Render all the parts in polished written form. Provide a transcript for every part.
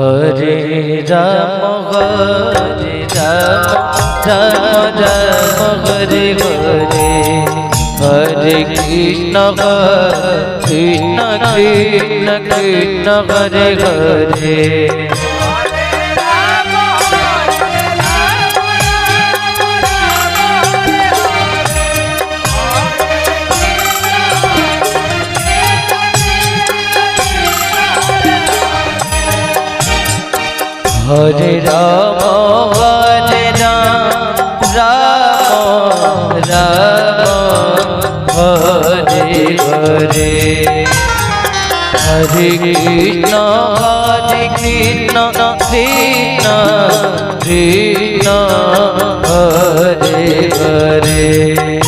Hare Ram Hare Ram Ram Ram Hare Hare Hare Krishna Krishna Krishna Krishna Hare Hare Hare Ram Ram Ram Hare Hare Hare Krishna Krishna Krishna Krishna Hare Hare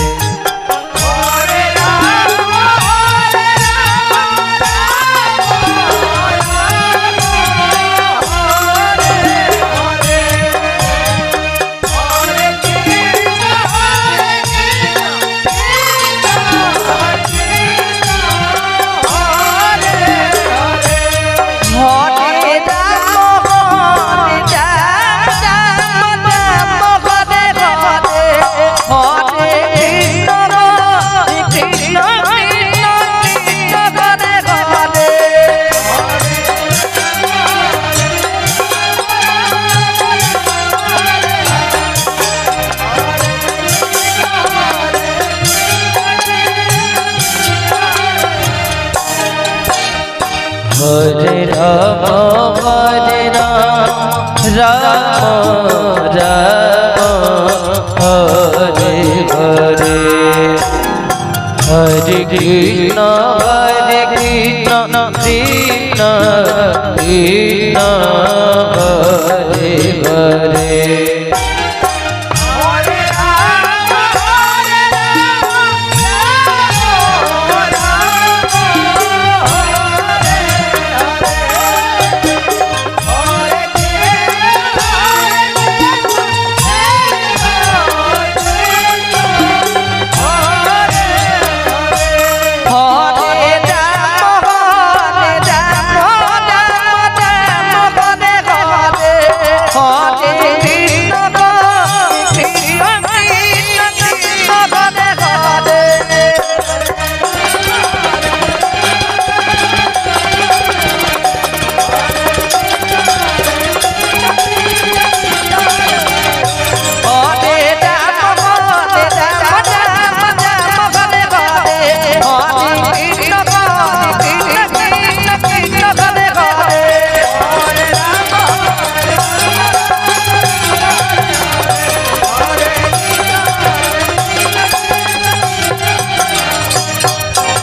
Hare Ram Ram Ram Hare Hare Hare Krishna Krishna Krishna Hare Hare